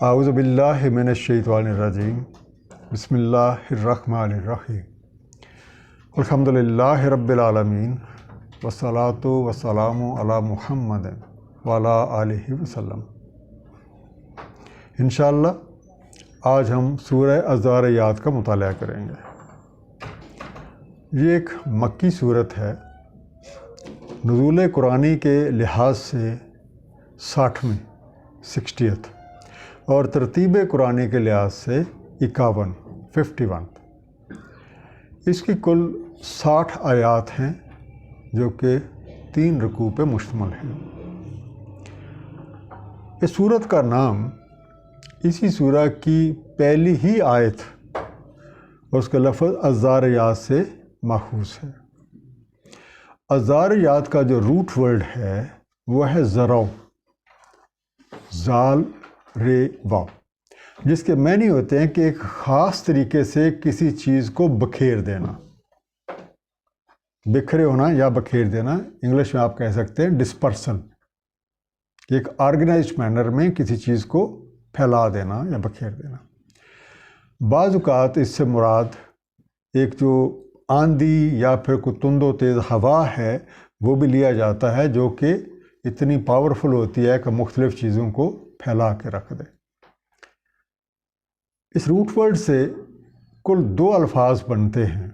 اعوذ باللہ من الشیطان الرجیم بسم اللہ الرحمن الرحیم الحمدللہ رب العالمین والصلاۃ والسلام علی محمد وعلی آلہ وسلم۔ انشاءاللہ آج ہم سورہ الذاریات کا مطالعہ کریں گے۔ یہ ایک مکی صورت ہے، نزول قرآنی کے لحاظ سے 60ویں 60th اور ترتیب قرآنی کے لحاظ سے 51 اس کی کل 60 آیات ہیں جو کہ 3 رکوع پہ مشتمل ہیں۔ اس سورت کا نام اسی سورہ کی پہلی ہی آیت اور اس کا لفظ الذاریات سے ماخوذ ہے۔ الذاریات کا جو روٹ ورڈ ہے وہ ہے ذرو، زال رے واو، جس کے معنی ہوتے ہیں کہ ایک خاص طریقے سے کسی چیز کو بکھیر دینا، بکھرے ہونا یا بکھیر دینا۔ انگلش میں آپ کہہ سکتے ہیں ڈسپرسل، ایک آرگنائزڈ مینر میں کسی چیز کو پھیلا دینا یا بکھیر دینا۔ بعض اوقات اس سے مراد ایک جو آندھی یا پھر کوئی تند و تیز ہوا ہے وہ بھی لیا جاتا ہے، جو کہ اتنی پاورفل ہوتی ہے کہ مختلف چیزوں کو پھیلا کے رکھ دے۔ اس روٹ ورڈ سے کل 2 الفاظ بنتے ہیں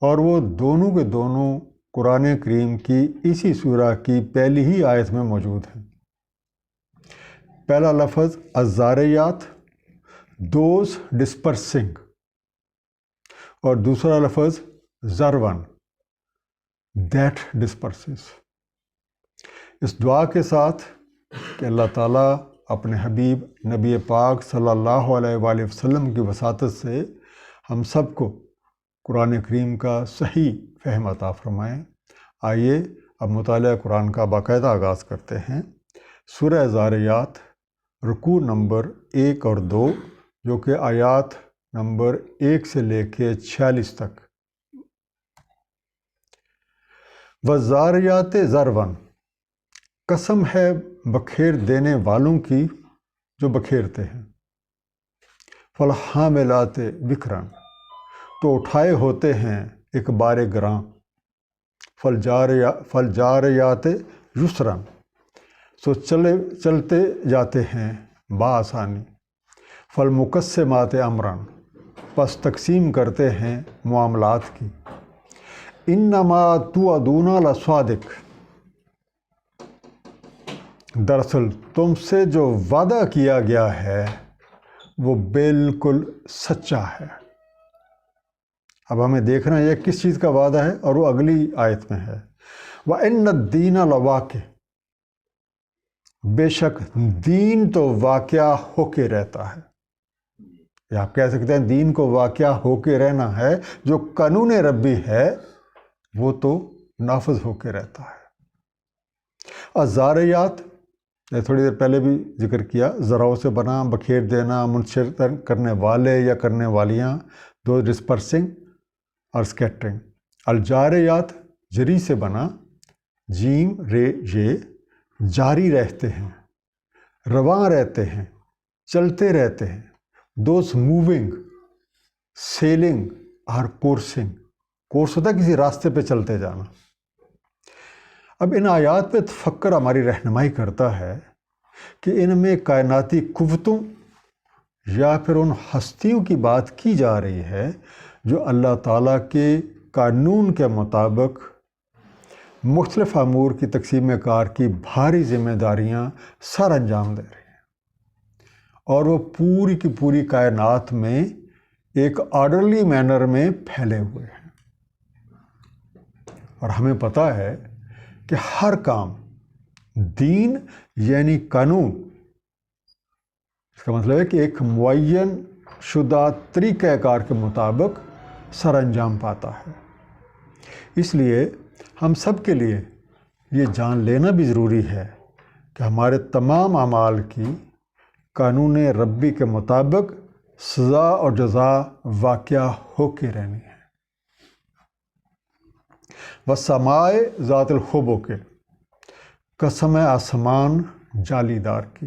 اور وہ دونوں کے دونوں قرآن کریم کی اسی سورہ کی پہلی ہی آیت میں موجود ہیں۔ پہلا لفظ الذاریات، دوز ڈسپرسنگ، اور دوسرا لفظ ذرون، دیٹ ڈسپرسز۔ اس دعا کے ساتھ کہ اللہ تعالیٰ اپنے حبیب نبی پاک صلی اللہ علیہ وآلہ وسلم کی وساطت سے ہم سب کو قرآن کریم کا صحیح فہم عطا فرمائیں۔ آئیے اب مطالعہ قرآن کا باقاعدہ آغاز کرتے ہیں۔ سورہ الذاریات رکوع نمبر 1 اور 2، جو کہ آیات نمبر 1 سے لے کے 46 تک۔ والذاریات ذرواً، قسم ہے بکھیر دینے والوں کی جو بکھیرتے ہیں۔ فالحاملات وقراً، تو اٹھائے ہوتے ہیں ایک بار گراں۔ فالجاریات یسراً، سو چلتے جاتے ہیں بآسانی۔ فالمقسمات امراً، پس تقسیم کرتے ہیں معاملات کی۔ انما توعدون لصادق، دراصل تم سے جو وعدہ کیا گیا ہے وہ بالکل سچا ہے۔ اب ہمیں دیکھنا ہے کس چیز کا وعدہ ہے، اور وہ اگلی آیت میں ہے۔ وَإِنَّ الدِّينَ لَوَاقِعٌ، بے شک دین تو واقعہ ہو کے رہتا ہے، یا آپ کہہ سکتے ہیں دین کو واقعہ ہو کے رہنا ہے۔ جو قانون ربی ہے وہ تو نافذ ہو کے رہتا ہے۔ الذاریات تھوڑی دیر پہلے بھی ذکر کیا، ذراؤں سے بنا، بکھیر دینا، منتشر کرنے والے یا کرنے والیاں، دو ڈسپرسنگ اور سکیٹرنگ۔ الجاریات جری سے بنا، جیم رے یہ، جاری رہتے ہیں، رواں رہتے ہیں، چلتے رہتے ہیں۔ دوز موونگ، سیلنگ اور کورسنگ۔ کورس ہوتا ہے کسی راستے پہ چلتے جانا۔ اب ان آیات پہ تفکر ہماری رہنمائی کرتا ہے کہ ان میں کائناتی قوتوں یا پھر ان ہستیوں کی بات کی جا رہی ہے جو اللہ تعالیٰ کے قانون کے مطابق مختلف امور کی تقسیم کار کی بھاری ذمہ داریاں سر انجام دے رہی ہیں، اور وہ پوری کی پوری کائنات میں ایک آرڈرلی مینر میں پھیلے ہوئے ہیں۔ اور ہمیں پتہ ہے کہ ہر کام دین یعنی قانون، اس کا مطلب ہے کہ ایک معین شدہ طریقہ کار کے مطابق سر انجام پاتا ہے۔ اس لیے ہم سب کے لیے یہ جان لینا بھی ضروری ہے کہ ہمارے تمام اعمال کی قانون ربی کے مطابق سزا اور جزا واقعہ ہو کے رہنی ہے۔ والسماء ذات الحبک، قسم ہے آسمان جالی دار کی۔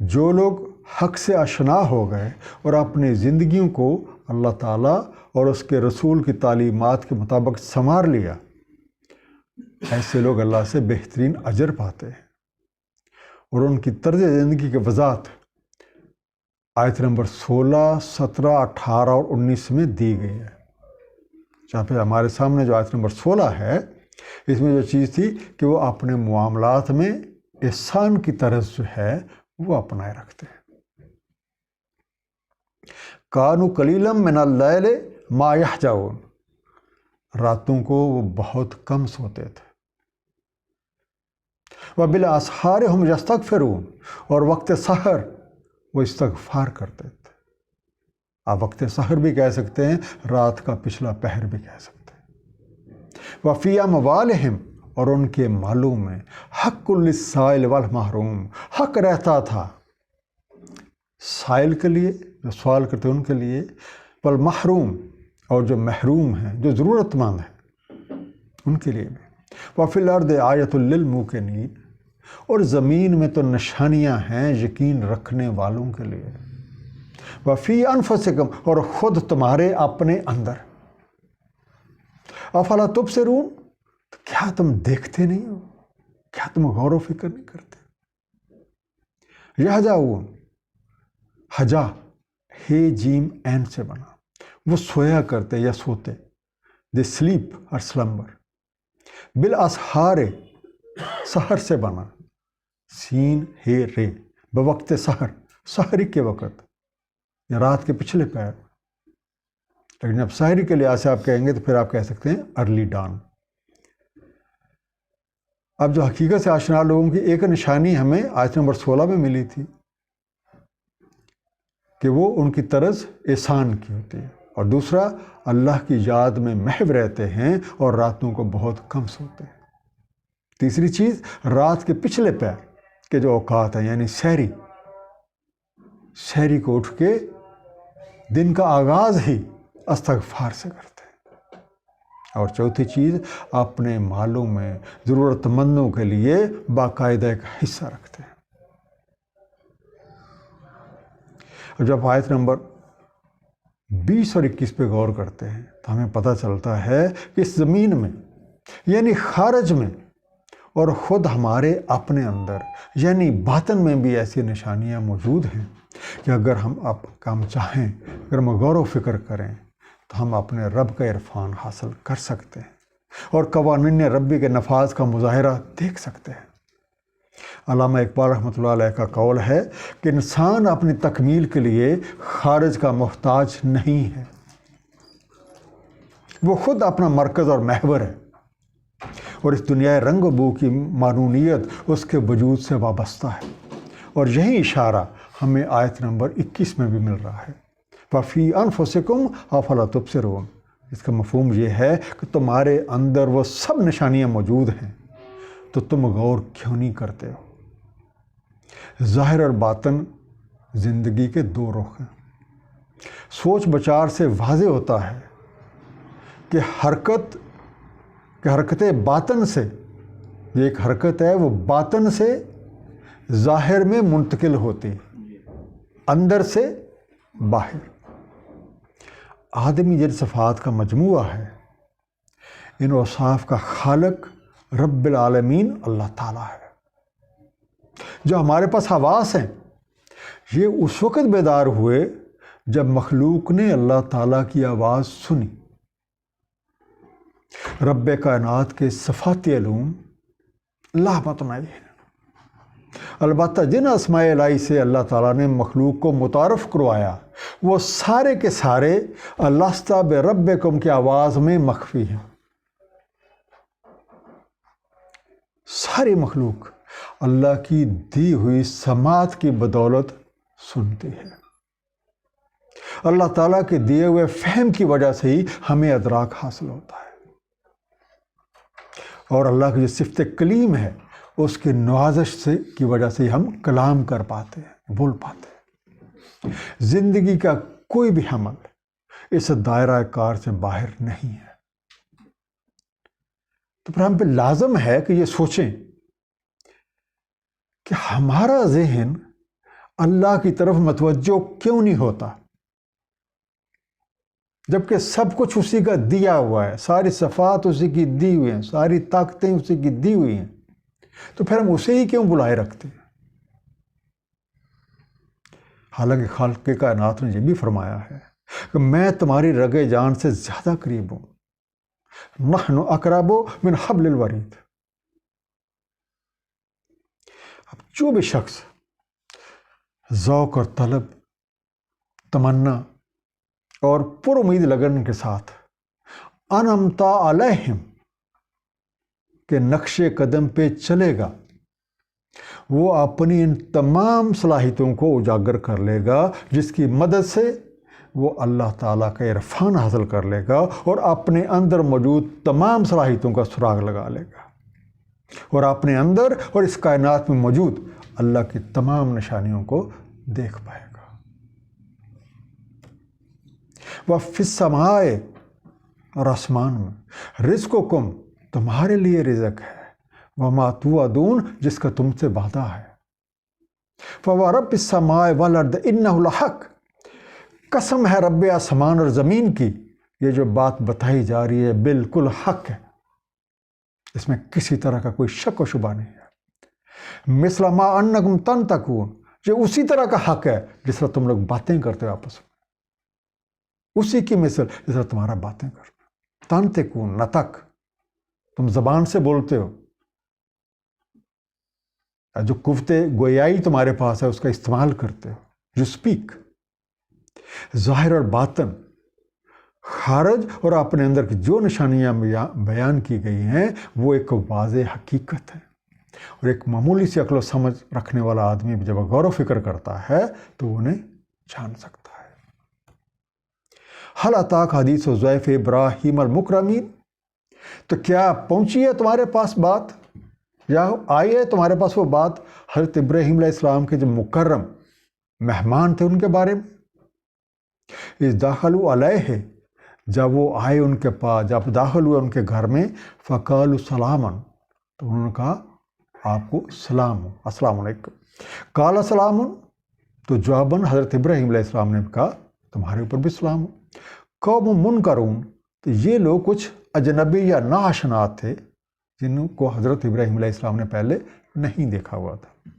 جو لوگ حق سے آشنا ہو گئے اور اپنی زندگیوں کو اللہ تعالیٰ اور اس کے رسول کی تعلیمات کے مطابق سنوار لیا، ایسے لوگ اللہ سے بہترین اجر پاتے ہیں۔ اور ان کی طرز زندگی کی وضاحت آیت نمبر 16، 17، 18 اور 19 میں دی گئی ہے۔ جہاں پہ ہمارے سامنے جو آیت نمبر 16 ہے، اس میں جو چیز تھی کہ وہ اپنے معاملات میں احسان کی طرز جو ہے وہ اپنائے رکھتے ہیں۔ کانوا قلیلا من اللیل ما یہجعون، راتوں کو وہ بہت کم سوتے تھے۔ وبالاسحار ہم یستغفرون، اور وقت سحر وہ استغفار کرتے تھے۔ آپ وقت سحر بھی کہہ سکتے ہیں، رات کا پچھلا پہر بھی کہہ سکتے ہیں۔ وفی اموالہم، اور ان کے مالوں میں حق للسائل والمحروم، حق رہتا تھا سائل کے لیے، جو سوال کرتے ہیں ان کے لیے، والمحروم، اور جو محروم ہیں، جو ضرورت مند ہیں، ان کے لیے بھی۔ وفی الارض آیۃ للموقنین، اور زمین میں تو نشانیاں ہیں یقین رکھنے والوں کے لیے۔ وفی انفسکم، اور خود تمہارے اپنے اندر۔ افلا تبصرون، کیا تم دیکھتے نہیں ہو؟ کیا تم غور و فکر نہیں کرتے؟ یہجعون، حجا ہے جیم این سے بنا، وہ سویا کرتے یا سوتے، دے سلیپ اور سلمبر۔ بالاسحار، سحر سے بنا، سین ہے رے، بوقت سحر، سحری کے وقت یا رات کے پچھلے پہر۔ لیکن جب سحری کے لحاظ سے آپ کہیں گے تو پھر آپ کہہ سکتے ہیں ارلی ڈان۔ اب جو حقیقت سے آشنا لوگوں کی ایک نشانی ہمیں آیت نمبر 16 میں ملی تھی کہ وہ ان کی طرز احسان کی ہوتی ہے، اور دوسرا اللہ کی یاد میں محو رہتے ہیں اور راتوں کو بہت کم سوتے ہیں۔ تیسری چیز، رات کے پچھلے پہر کے جو اوقات ہیں، یعنی سحری کو اٹھ کے دن کا آغاز ہی استغفار سے کرتے ہیں۔ اور چوتھی چیز، اپنے مالوں میں ضرورت مندوں کے لیے باقاعدہ ایک حصہ رکھتے ہیں۔ اور جب آیت نمبر 20 اور 21 پہ غور کرتے ہیں تو ہمیں پتہ چلتا ہے کہ اس زمین میں، یعنی خارج میں، اور خود ہمارے اپنے اندر یعنی باطن میں بھی ایسی نشانیاں موجود ہیں کہ اگر ہم چاہیں، اگر ہم غور و فکر کریں تو ہم اپنے رب کا عرفان حاصل کر سکتے ہیں اور قوانین ربی کے نفاذ کا مظاہرہ دیکھ سکتے ہیں۔ علامہ اقبال رحمۃ اللہ علیہ کا قول ہے کہ انسان اپنی تکمیل کے لیے خارج کا محتاج نہیں ہے، وہ خود اپنا مرکز اور محور ہے، اور اس دنیا رنگ و بو کی معنونیت اس کے وجود سے وابستہ ہے۔ اور یہی اشارہ ہمیں آیت نمبر 21 میں بھی مل رہا ہے، وَفِي أَنفُسِكُمْ أَفَلَا تُبْصِرُونَ۔ اس کا مفہوم یہ ہے کہ تمہارے اندر وہ سب نشانیاں موجود ہیں، تو تم غور کیوں نہیں کرتے ہو؟ ظاہر اور باطن زندگی کے دو رخ ہیں۔ سوچ بچار سے واضح ہوتا ہے کہ حرکت باطن سے، یہ ایک حرکت ہے، وہ باطن سے ظاہر میں منتقل ہوتی، اندر سے باہر۔ آدمی جن صفات کا مجموعہ ہے، ان اوصاف کا خالق رب العالمین اللہ تعالیٰ ہے۔ جو ہمارے پاس حواس ہیں، یہ اس وقت بیدار ہوئے جب مخلوق نے اللہ تعالیٰ کی آواز سنی۔ رب کائنات کے صفاتی علوم لامتناہی ہیں، البتہ جن اسماء الہی سے اللہ تعالیٰ نے مخلوق کو متعارف کروایا، وہ سارے کے سارے الستہ بربکم کی آواز میں مخفی ہیں۔ ساری مخلوق اللہ کی دی ہوئی سماعت کی بدولت سنتی ہے۔ اللہ تعالیٰ کے دیے ہوئے فہم کی وجہ سے ہی ہمیں ادراک حاصل ہوتا ہے، اور اللہ کی جو صفت کلیم ہے، اس کی نوازش کی وجہ سے ہم کلام کر پاتے ہیں، بول پاتے ہیں۔ زندگی کا کوئی بھی عمل اس دائرہ کار سے باہر نہیں ہے۔ تو پھر ہم پہ لازم ہے کہ یہ سوچیں کہ ہمارا ذہن اللہ کی طرف متوجہ کیوں نہیں ہوتا؟ جبکہ سب کچھ اسی کا دیا ہوا ہے، ساری صفات اسی کی دی ہوئی ہیں، ساری طاقتیں اسی کی دی ہوئی ہیں، تو پھر ہم اسے ہی کیوں بلائے رکھتے ہیں؟ حالانکہ خالق کائنات نے یہ بھی فرمایا ہے کہ میں تمہاری رگے جان سے زیادہ قریب ہوں، نحن اقرب من حبل الورید۔ اب جو بھی شخص ذوق اور طلب، تمنا اور پر امید لگن کے ساتھ انعمتا علیہم کے نقش قدم پہ چلے گا، وہ اپنی ان تمام صلاحیتوں کو اجاگر کر لے گا، جس کی مدد سے وہ اللہ تعالیٰ کا عرفان حاصل کر لے گا اور اپنے اندر موجود تمام صلاحیتوں کا سراغ لگا لے گا، اور اپنے اندر اور اس کائنات میں موجود اللہ کی تمام نشانیوں کو دیکھ پائے گا۔ وَفِي السَّمَاءِ، اور آسمان میں، رزقکم، تمہارے لیے رزق ہے، وَمَا تُوعَدُونَ، جس کا تم سے وعدہ ہے۔ فَوَرَبِّ السَّمَاءِ وَالْأَرْضِ إِنَّهُ لَحَقٌّ، قسم ہے رب آسمان اور زمین کی، یہ جو بات بتائی جا رہی ہے بالکل حق ہے، اس میں کسی طرح کا کوئی شک و شبہ نہیں ہے۔ مثل ما انکم تنطقون، یہ اسی طرح کا حق ہے جس طرح تم لوگ باتیں کرتے ہو آپس میں، اسی کی مثل جس طرح تمہارا باتیں کرتے ہو۔ تنطقون، نطق، تم زبان سے بولتے ہو، جو قوت گویائی تمہارے پاس ہے اس کا استعمال کرتے ہو، جو اسپیک، ظاہر اور باطن، خارج اور اپنے اندر کی جو نشانیاں بیان کی گئی ہیں وہ ایک واضح حقیقت ہے، اور ایک معمولی سی عقل و سمجھ رکھنے والا آدمی جب غور و فکر کرتا ہے تو انہیں جان سکتا ہے۔ حل اتاک حدیث ضیف ابراہیم المکرمین، تو کیا پہنچی ہے تمہارے پاس بات، یا آئی ہے تمہارے پاس وہ بات حضرت ابراہیم علیہ السلام کے جو مکرم مہمان تھے ان کے بارے میں؟ اس داخلوا علیہ، جب وہ آئے ان کے پاس، جب داخل ہوئے ان کے گھر میں، فقالوا سلاما، تو انہوں نے کہا آپ کو سلام ہو، السلام علیکم۔ قال سلام، تو جواباً حضرت ابراہیم علیہ السلام نے کہا تمہارے اوپر بھی سلام ہو۔ قوم منکرون، تو یہ لوگ کچھ اجنبی یا ناآشنا تھے جن کو حضرت ابراہیم علیہ السلام نے پہلے نہیں دیکھا ہوا تھا۔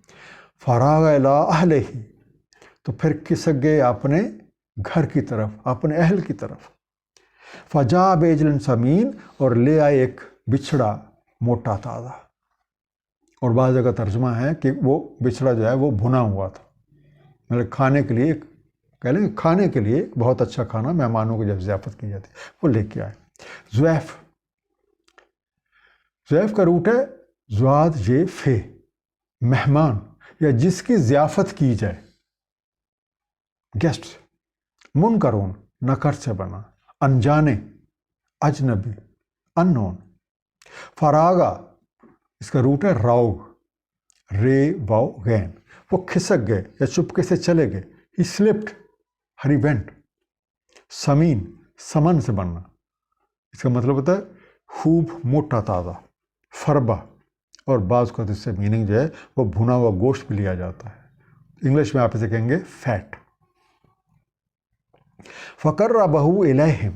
فراغ الی اہلہ، تو پھر کھسک گئے اپنے گھر کی طرف، اپنے اہل کی طرف۔ فجاء بعجل سمین، اور لے آئے ایک بچھڑا موٹا تازہ، اور بعض جگہ ترجمہ ہے کہ وہ بچھڑا جو ہے وہ بھنا ہوا تھا، مطلب کھانے کے لیے، کہہ لیں کھانے کے لیے بہت اچھا کھانا مہمانوں کو جب ضیافت کی جاتی ہے وہ لے کے آئے۔ ضیف، ضیف کا روٹ ہے زواد یہ فے، مہمان یا جس کی ضیافت کی جائے، گیسٹ۔ منکرون، نکر سے بنا، انجانے، اجنبی، انون۔ فراغا، اس کا روٹ ہے راؤ، رے واؤ غین، وہ کھسک گئے یا چپکے سے چلے گئے، ہی سلپڈ، ہری وینٹ۔ سمین، سمن سے بننا، اس کا مطلب ہوتا ہے خوب موٹا تازہ، فربا، اور بعض کو اس سے میننگ جو ہے وہ بھنا ہوا گوشت بھی لیا جاتا ہے، انگلش میں آپ اسے کہیں گے فیٹ۔ فقربہ الیہم،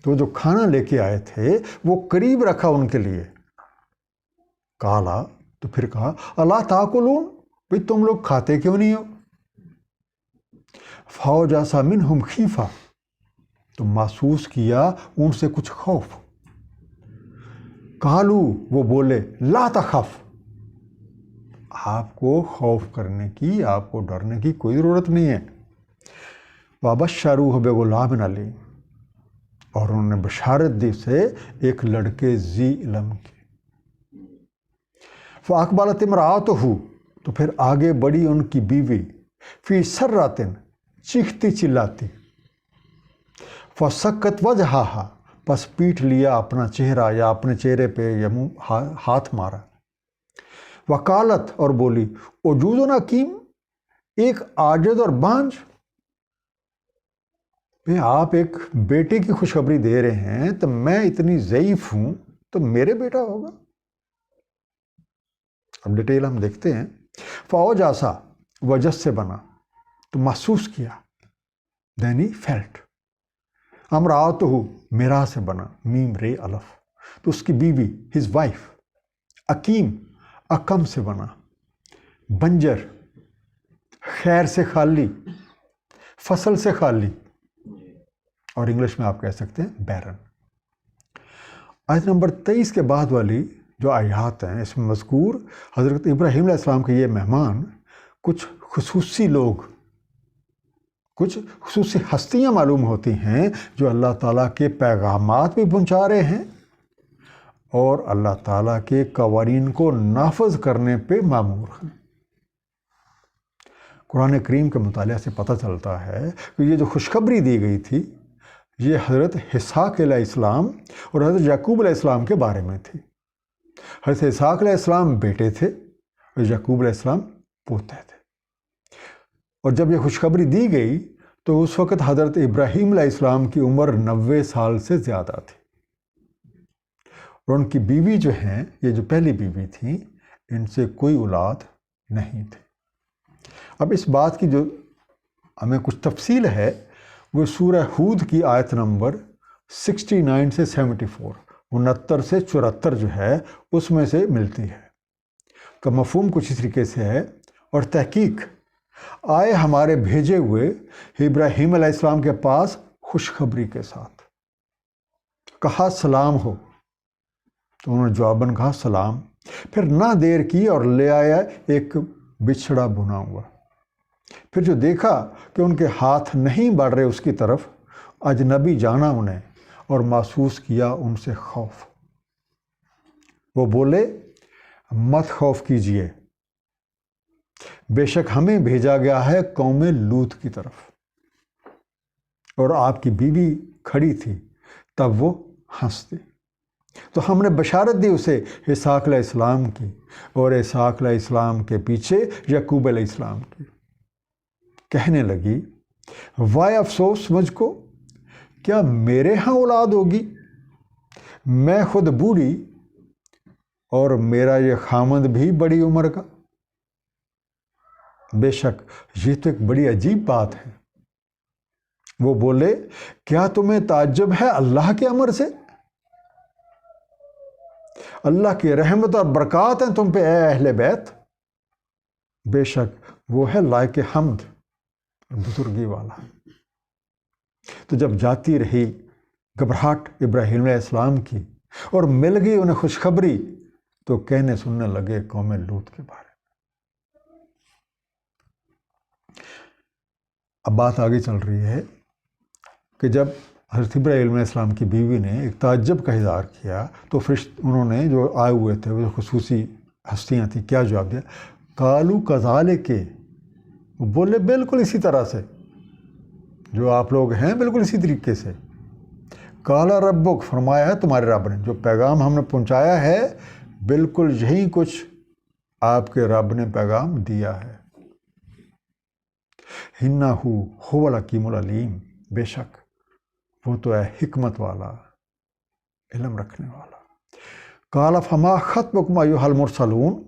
تو جو کھانا لے کے آئے تھے وہ قریب رکھا ان کے لیے۔ کالا، تو پھر کہا الا تاکلون، بھئی تم لوگ کھاتے کیوں نہیں ہو؟ فاوجس منہم خیفہ، تو محسوس کیا ان سے کچھ خوف۔ قالو، وہ بولے لا تخف، آپ کو خوف کرنے کی، آپ کو ڈرنے کی کوئی ضرورت نہیں ہے۔ وبشروہ بغلام علیم، اور انہوں نے بشارت دی سے ایک لڑکے ذی علم کی۔ فاقبلت امرأتہ، تو پھر آگے بڑھی ان کی بیوی، فی سرۃ، چیختی چلاتی، فسکت وجہہا، پس پیٹ لیا اپنا چہرہ یا اپنے چہرے پہ یا منہ ہاتھ مارا۔ وقالت، اور بولی عجوز حکیم، ایک عاجز اور بانجھ، آپ ایک بیٹے کی خوشخبری دے رہے ہیں تو میں اتنی ضعیف ہوں تو میرے بیٹا ہوگا؟ اب ڈیٹیل ہم دیکھتے ہیں۔ فاوجاسا، وجس سے بنا، تو محسوس کیا. دین ہی فیلٹ. امرأتہ میرا سے بنا میم رے الف, تو اس کی بیوی ہز وائف. اکیم اکم سے بنا. بنجر خیر سے خالی, فصل سے خالی, اور انگلش میں آپ کہہ سکتے ہیں بیرن. آیت نمبر 23 کے بعد والی جو آیات ہیں اس میں مذکور حضرت ابراہیم علیہ السلام کے یہ مہمان کچھ خصوصی لوگ, کچھ خصوصی ہستیاں معلوم ہوتی ہیں جو اللہ تعالیٰ کے پیغامات بھی پہنچا رہے ہیں اور اللہ تعالیٰ کے قوانین کو نافذ کرنے پہ مامور ہیں. قرآن کریم کے مطالعہ سے پتہ چلتا ہے کہ یہ جو خوشخبری دی گئی تھی یہ حضرت اسحاق علیہ السلام اور حضرت یعقوب علیہ السلام کے بارے میں تھی. حضرت اسحاق علیہ السلام بیٹے تھے اور یعقوب علیہ السلام پوتے تھے. اور جب یہ خوشخبری دی گئی تو اس وقت حضرت ابراہیم علیہ السلام کی عمر 90 سال سے زیادہ تھی, اور ان کی بیوی جو ہیں, یہ جو پہلی بیوی تھیں, ان سے کوئی اولاد نہیں تھی. اب اس بات کی جو ہمیں کچھ تفصیل ہے وہ سورہ ہود کی آیت نمبر 69 سے 74, 69 سے 74 جو ہے اس میں سے ملتی ہے. کا مفہوم کچھ اس طریقے سے ہے, اور تحقیق آئے ہمارے بھیجے ہوئے ابراہیم علیہ السلام کے پاس خوشخبری کے ساتھ, کہا سلام ہو, تو انہوں نے جواباً کہا سلام. پھر نہ دیر کی اور لے آیا ایک بچھڑا بنا ہوا. پھر جو دیکھا کہ ان کے ہاتھ نہیں بڑھ رہے اس کی طرف, اجنبی جانا انہیں اور محسوس کیا ان سے خوف. وہ بولے مت خوف کیجئے, بے شک ہمیں بھیجا گیا ہے قوم لوط کی طرف. اور آپ کی بیوی کھڑی تھی, تب وہ ہنستی. تو ہم نے بشارت دی اسے اسحاق علیہ السلام کی, اور اسحاق علیہ السلام کے پیچھے یعقوب علیہ السلام کی. کہنے لگی وائے افسوس مجھ کو, کیا میرے ہاں اولاد ہوگی؟ میں خود بوڑھی اور میرا یہ خامند بھی بڑی عمر کا. بے شک یہ تو ایک بڑی عجیب بات ہے. وہ بولے کیا تمہیں تعجب ہے اللہ کے امر سے؟ اللہ کی رحمت اور برکات ہیں تم پہ اے اہل بیت. بے شک وہ ہے لائق حمد, بزرگی والا. تو جب جاتی رہی گھبراہٹ ابراہیم علیہ السلام کی اور مل گئی انہیں خوشخبری, تو کہنے سننے لگے قوم لوط کے بارے میں. اب بات آگے چل رہی ہے کہ جب حضرت ابراہیم علیہ السلام کی بیوی نے ایک تعجب کا اظہار کیا تو انہوں نے جو آئے ہوئے تھے وہ خصوصی ہستیاں تھیں, کیا جواب دیا؟ قالوا کذالک, وہ بولے بالکل اسی طرح سے جو آپ لوگ ہیں, بالکل اسی طریقے سے. قال ربک, فرمایا ہے تمہارے رب نے, جو پیغام ہم نے پہنچایا ہے بالکل یہی کچھ آپ کے رب نے پیغام دیا ہے. انہ هو الحکیم العلیم, بے شک وہ تو ہے حکمت والا, علم رکھنے والا. قال فما خطبکم ایھا المرسلون,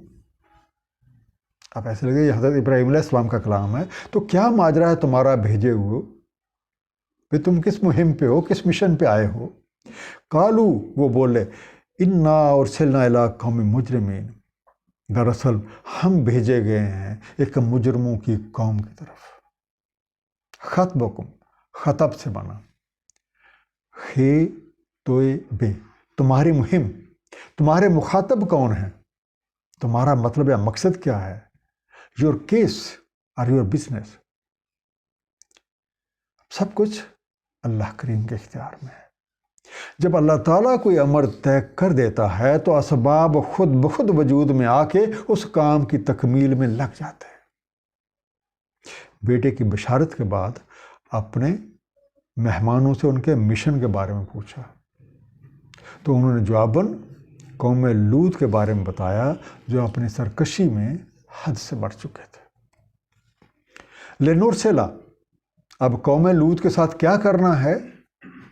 اب ایسے لگے یہ حضرت ابراہیم علیہ السلام کا کلام ہے, تو کیا ماجرا ہے تمہارا بھیجے ہوئے, کہ تم کس مہم پہ ہو, کس مشن پہ آئے ہو؟ قالوا, وہ بولے انا ارسلنا الی قوم مجرمین, دراصل ہم بھیجے گئے ہیں ایک مجرموں کی قوم کی طرف. خطبکم, خطب سے بنا, خے توئے بے, تمہاری مہم, تمہارے مخاطب کون ہیں, تمہارا مطلب یا مقصد کیا ہے؟ یور کیس اور یور بزنس, سب کچھ اللہ کریم کے اختیار میں ہے. جب اللہ تعالیٰ کوئی امر طے کر دیتا ہے تو اسباب خود بخود وجود میں آ کے اس کام کی تکمیل میں لگ جاتے ہیں. بیٹے کی بشارت کے بعد اپنے مہمانوں سے ان کے مشن کے بارے میں پوچھا, تو انہوں نے جواباً قوم لوط کے بارے میں بتایا جو اپنی سرکشی میں حد سے بڑھ چکے تھے. لنرسلا, اب قوم لوط کے ساتھ کیا کرنا ہے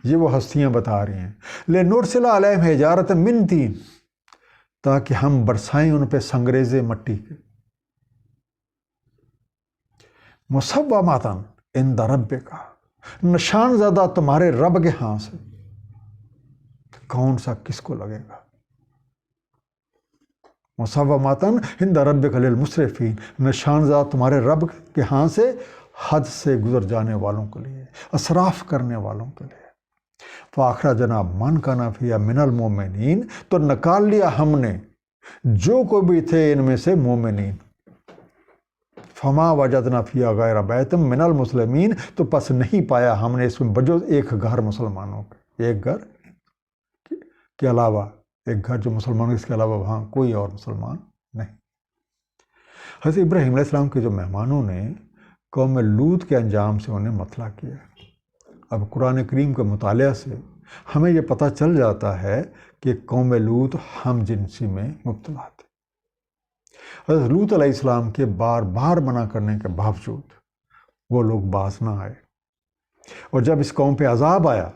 یہ وہ ہستیاں بتا رہی ہیں. لنرسلا علیہم حجارۃ من طین, تاکہ ہم برسائیں ان پہ سنگریزے مٹی کے. مسوماتن عند ربک، نشان زدہ تمہارے رب کے ہاں سے. کون سا کس کو لگے گا؟ مسوماتن عند ربک للمسرفین، نشان زدہ تمہارے رب کے ہاں سے حد سے گزر جانے والوں کے لیے، اسراف کرنے والوں کے لیے. فاخرجنا من کان فیہا من المؤمنین، تو نکال لیا ہم نے جو کو بھی تھے ان میں سے مومنین. فما وجدنا فیہا غیر بیت من المسلمین، تو پس نہیں پایا ہم نے اس میں بجز ایک گھر مسلمانوں کے، ایک گھر کے علاوہ، ایک گھر جو مسلمانوں اس کے علاوہ وہاں کوئی اور مسلمان نہیں. حضرت ابراہیم علیہ السلام کے جو مہمانوں نے قوم لوط کے انجام سے انہیں مطلع کیا. اب قرآن کریم کے مطالعہ سے ہمیں یہ پتہ چل جاتا ہے کہ قوم لوط ہم جنسی میں مبتلا تھے. حضرت لوط علیہ السلام کے بار بار منع کرنے کے باوجود وہ لوگ باز نہ آئے، اور جب اس قوم پہ عذاب آیا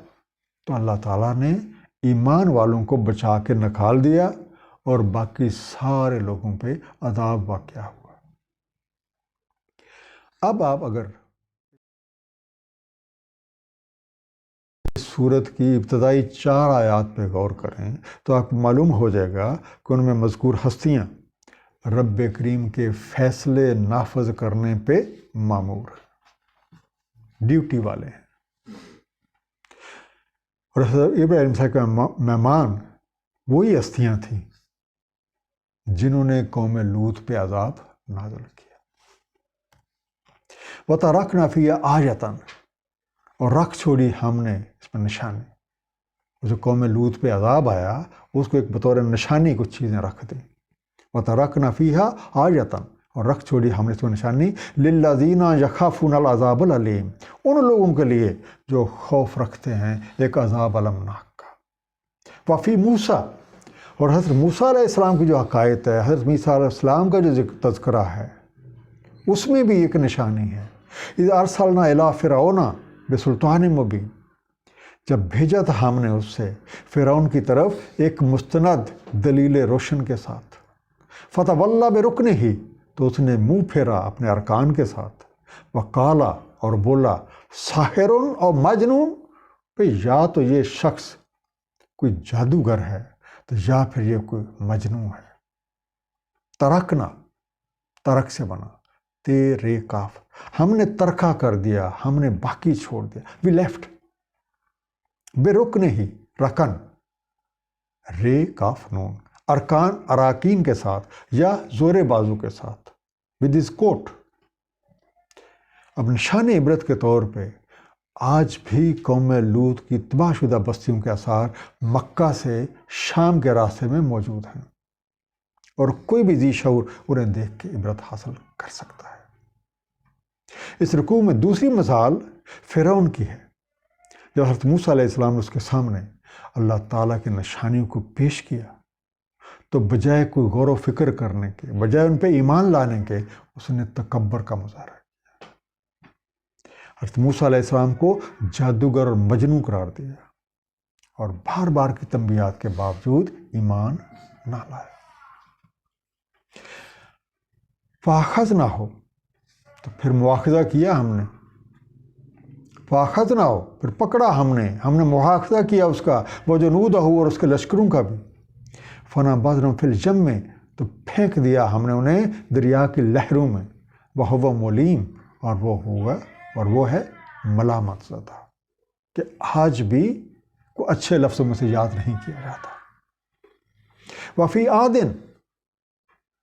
تو اللہ تعالیٰ نے ایمان والوں کو بچا کے نکال دیا اور باقی سارے لوگوں پہ عذاب واقع ہوا. اب آپ اگر سورت کی ابتدائی 4 آیات پہ غور کریں تو آپ کو معلوم ہو جائے گا کہ ان میں مذکور ہستیاں رب کریم کے فیصلے نافذ کرنے پہ مامور، ڈیوٹی والے ہیں. اور حضرت ابراہیم صاحب کے مہمان وہی ہستیاں تھیں جنہوں نے قوم لوط پہ عذاب نازل کیا. وَتَرَكْنَا فِيهَا آیَةً، اور رکھ چھوڑی ہم نے اس پر نشانی. جو قوم لوط پہ عذاب آیا اس کو ایک بطور نشانی کچھ چیزیں رکھ دیں. وَتَرَكْنَا فِيهَا آیَةً، اور رکھ چھوڑی ہم نے اس کو نشانی لِلَّذِينَ يَخَافُونَ الْعَذَابَ الْأَلِيمَ، ان لوگوں کے لیے جو خوف رکھتے ہیں ایک عذاب المناک کا. وفی موسیٰ، اور حضرت موسیٰ علیہ السلام کی جو حکایت ہے، حضرت موسیٰ علیہ السلام کا جو تذکرہ ہے، اس میں بھی ایک نشانی ہے. اِذْ أَرْسَلْنَا إِلَىٰ فِرْعَوْنَ بِسُلْطَانٍ مُبِينٍ، جب بھیجا تھا ہم نے اس سے فرعون کی طرف ایک مستند دلیل روشن کے ساتھ. فَتَوَلَّىٰ بِرُكْنِهِ، تو اس نے منہ پھیرا اپنے ارکان کے ساتھ. وَقَالَ، اور بولا ساحر اور مجنون، یا تو یہ شخص کوئی جادوگر ہے تو یا پھر یہ کوئی مجنون ہے. ترکنا، ترک سے بنا تیرے کاف، ہم نے ترکہ کر دیا، ہم نے باقی چھوڑ دیا. وی لیفٹ بے رکن ہی، رکن رے کاف نون، ارکان اراکین کے ساتھ یا زور بازو کے ساتھ. ود از کوٹ. اب نشان عبرت کے طور پہ آج بھی قوم لوط کی تباہ شدہ بستیوں کے آثار مکہ سے شام کے راستے میں موجود ہیں، اور کوئی بھی ذی شعور انہیں دیکھ کے عبرت حاصل کر سکتا ہے. اس رکوع میں دوسری مثال فرعون کی ہے. جب حضرت موسیٰ علیہ السلام نے اس کے سامنے اللہ تعالیٰ کی نشانیوں کو پیش کیا تو بجائے کوئی غور و فکر کرنے کے، بجائے ان پہ ایمان لانے کے، اس نے تکبر کا مظاہرہ کیا. حضرت موسیٰ علیہ السلام کو جادوگر اور مجنون قرار دیا، اور بار بار کی تنبیہات کے باوجود ایمان نہ لائے. فاخذ نہ ہو، تو پھر مواخذہ کیا ہم نے. فاخذ نہ ہو، پھر پکڑا ہم نے مواخذہ کیا اس کا، وہ جنودہ ہو، اور اس کے لشکروں کا بھی. فنبذناہم فی الجم، تو پھینک دیا ہم نے انہیں دریا کی لہروں میں. وہو ملیم، اور وہ ہے ملامت زدہ، کہ آج بھی کوئی اچھے لفظوں میں سے یاد نہیں کیا جاتا. وفی عادن،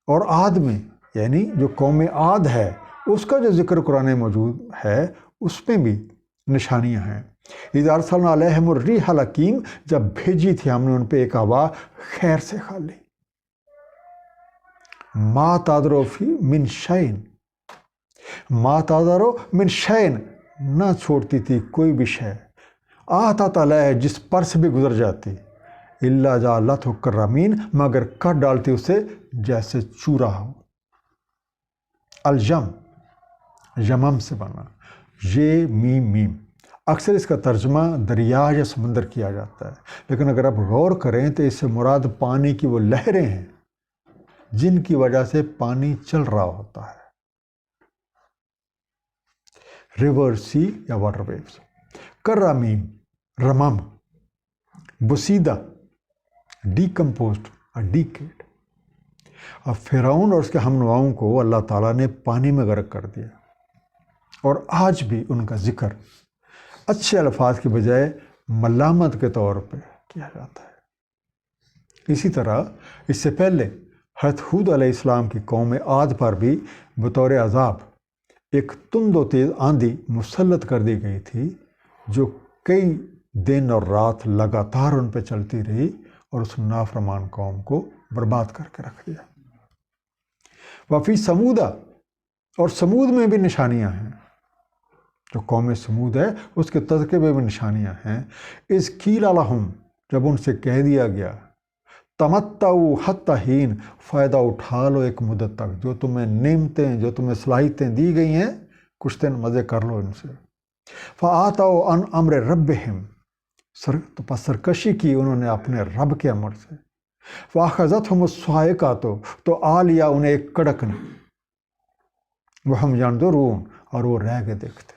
اور عاد میں، یعنی جو قوم عاد ہے اس کا جو ذکر قرآن میں موجود ہے، اس میں بھی نشانیاں ہیں. اِذْ أَرْسَلْنَا عَلَيْهِمُ الرِّيحَ الْعَقِيمَ، جب بھیجی تھی ہم نے ان پہ ایک ہوا خیر سے خالی. مَا تَذَرُ مِنْ شَيْءٍ، مَا تَذَرُ مِنْ شَيْءٍ، نہ چھوڑتی تھی کوئی بھی شے، آتت علیہ، جس پر سے بھی گزر جاتی، إِلَّا جَعَلَتْهُ كَالرَّمِيمِ، مگر کٹ ڈالتی اسے جیسے چورا ہو. الجم، یمم سے بنا، یہ میم میم. اکثر اس کا ترجمہ دریا یا سمندر کیا جاتا ہے، لیکن اگر آپ غور کریں تو اس سے مراد پانی کی وہ لہریں ہیں جن کی وجہ سے پانی چل رہا ہوتا ہے. river, sea یا water waves. کرامیم رمم، بسیدہ decomposed اور decayed. اب فرعون اور اس کے ہم نواؤں کو اللہ تعالیٰ نے پانی میں غرق کر دیا، اور آج بھی ان کا ذکر اچھے الفاظ کے بجائے ملامت کے طور پہ کیا جاتا ہے۔ اسی طرح اس سے پہلے حضرت ہود علیہ السلام کی قوم عاد پر بھی بطور عذاب ایک تند و تیز آندھی مسلط کر دی گئی تھی، جو کئی دن اور رات لگاتار ان پہ چلتی رہی اور اس نافرمان قوم کو برباد کر کے رکھ دیا۔ وفی سمودہ، اور سمود میں بھی نشانیاں ہیں، جو قوم سمود ہے اس کے تذکرے میں بھی نشانیاں ہیں۔ اذ قیل لہم، جب ان سے کہہ دیا گیا، تمتعوا حتی حین، فائدہ اٹھا لو ایک مدت تک، جو تمہیں نعمتیں، جو تمہیں صلاحیتیں دی گئی ہیں، کچھ دن مزے کر لو ان سے۔ فآتوا عن امر ربہم، تو پس سرکشی کی انہوں نے اپنے رب کے امر سے۔ فاخذتہم الصاعقہ، تو آ لیا انہیں ایک کڑک نے، وہم ینظرون، اور وہ رہ کے دیکھتے۔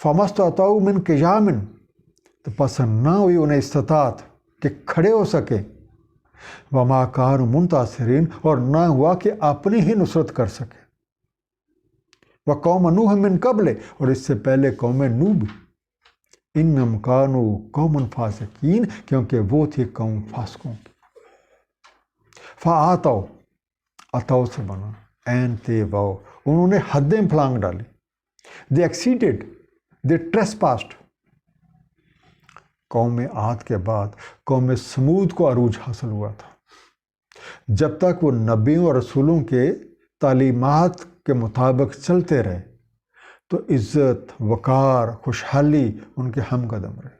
فما استطاعوا من قیام، تو پس نہ ہوئی انہیں استطاعت کہ کھڑے ہو سکے، وما کانوا منتصرین، اور نہ ہوا کہ اپنی ہی نصرت کر سکے۔ وقوم نوح من قبل، اور اس سے پہلے قوم نوح بھی، انہم کانوا قوما فاسقین، کیونکہ وہ تھی قوم فاسقوں کی۔ فآتوا، اتوا سے بنا این تے واؤ، انہوں نے حدیں پھلانگ ڈالی۔ they exceeded, they trespassed۔ قوم عاد کے بعد قوم سمود کو عروج حاصل ہوا تھا۔ جب تک وہ نبیوں اور رسولوں کے تعلیمات کے مطابق چلتے رہے تو عزت، وقار، خوشحالی ان کے ہم قدم رہے،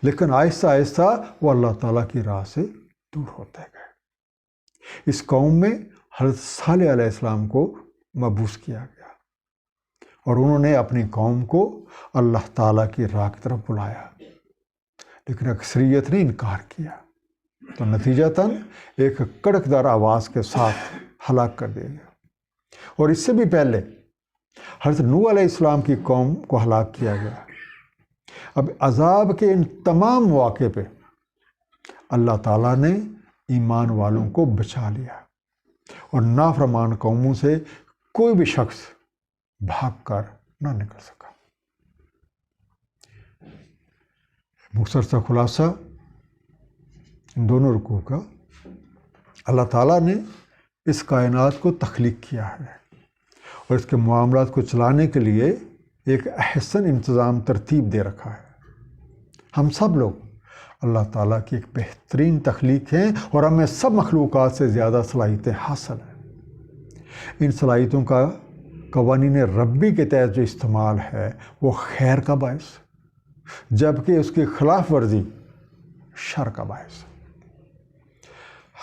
لیکن آہستہ آہستہ وہ اللہ تعالیٰ کی راہ سے دور ہوتے گئے۔ اس قوم میں حضرت صالح علیہ السلام کو مبعوث کیا گیا، اور انہوں نے اپنی قوم کو اللہ تعالیٰ کی راہ کی طرف بلایا، لیکن اکثریت نے انکار کیا، تو نتیجتاً ایک کڑکدار آواز کے ساتھ ہلاک کر دیا گیا۔ اور اس سے بھی پہلے حضرت نوح علیہ السلام کی قوم کو ہلاک کیا گیا۔ اب عذاب کے ان تمام مواقع پہ اللہ تعالیٰ نے ایمان والوں کو بچا لیا، اور نافرمان قوموں سے کوئی بھی شخص بھاگ کر نہ نکل سکا۔ مختصر سا خلاصہ ان دونوں رکوع کا، اللہ تعالیٰ نے اس کائنات کو تخلیق کیا ہے، اور اس کے معاملات کو چلانے کے لیے ایک احسن انتظام ترتیب دے رکھا ہے۔ ہم سب لوگ اللہ تعالیٰ کی ایک بہترین تخلیق ہیں، اور ہمیں سب مخلوقات سے زیادہ صلاحیتیں حاصل ہیں۔ ان صلاحیتوں کا قوانین ربی کے تحت جو استعمال ہے وہ خیر کا باعث، جبکہ اس کی خلاف ورزی شر کا باعث۔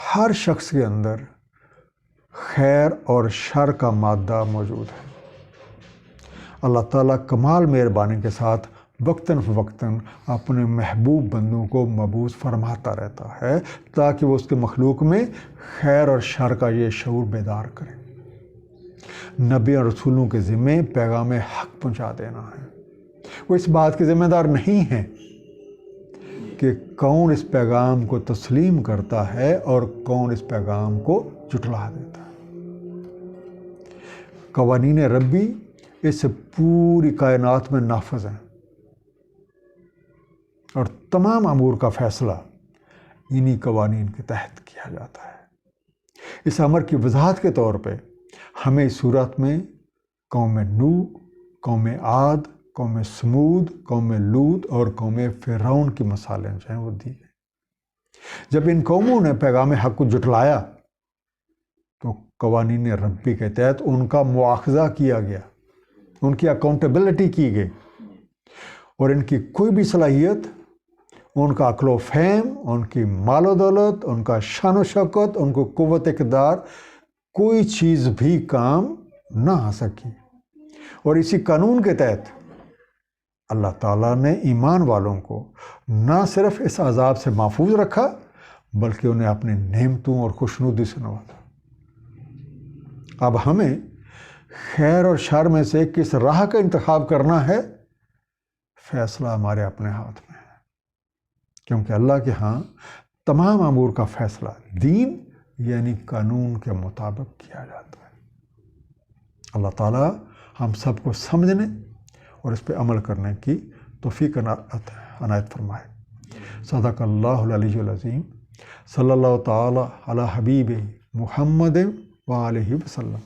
ہر شخص کے اندر خیر اور شر کا مادہ موجود ہے۔ اللہ تعالیٰ کمال مہربانی کے ساتھ وقتاً فوقتاً اپنے محبوب بندوں کو مبعوث فرماتا رہتا ہے، تاکہ وہ اس کے مخلوق میں خیر اور شر کا یہ شعور بیدار کرے۔ نبی اور رسولوں کے ذمے پیغام حق پہنچا دینا ہے۔ وہ اس بات کے ذمہ دار نہیں ہیں کہ کون اس پیغام کو تسلیم کرتا ہے اور کون اس پیغام کو جھٹلا دیتا ہے۔ قوانین ربی اس پوری کائنات میں نافذ ہیں، اور تمام امور کا فیصلہ انہی قوانین کے تحت کیا جاتا ہے۔ اس امر کی وضاحت کے طور پہ ہمیں اس صورت میں قوم نوح، قوم عاد، قوم سمود، قوم لوط اور قوم فرعون کی مثالیں جو ہیں وہ دی گئی۔ جب ان قوموں نے پیغام حق کو جھٹلایا تو قوانین ربی کے تحت ان کا مواخذہ کیا گیا، ان کی اکاؤنٹیبلٹی کی گئی، اور ان کی کوئی بھی صلاحیت، ان کا عقل و فہم، ان کی مال و دولت، ان کا شان و شوکت، ان کو قوت اقتدار، کوئی چیز بھی کام نہ آ سکی۔ اور اسی قانون کے تحت اللہ تعالیٰ نے ایمان والوں کو نہ صرف اس عذاب سے محفوظ رکھا، بلکہ انہیں اپنی نعمتوں اور خوشنودی سے نوازا۔ اب ہمیں خیر اور شر میں سے کس راہ کا انتخاب کرنا ہے، فیصلہ ہمارے اپنے ہاتھ میں ہے، کیونکہ اللہ کے ہاں تمام امور کا فیصلہ دین یعنی قانون کے مطابق کیا جاتا ہے۔ اللہ تعالیٰ ہم سب کو سمجھنے اور اس پہ عمل کرنے کی توفیق عنایت فرمائے۔ صدق اللہ العلی العظیم، صلی اللہ تعالیٰ علی حبیب محمد وآلہ وسلم۔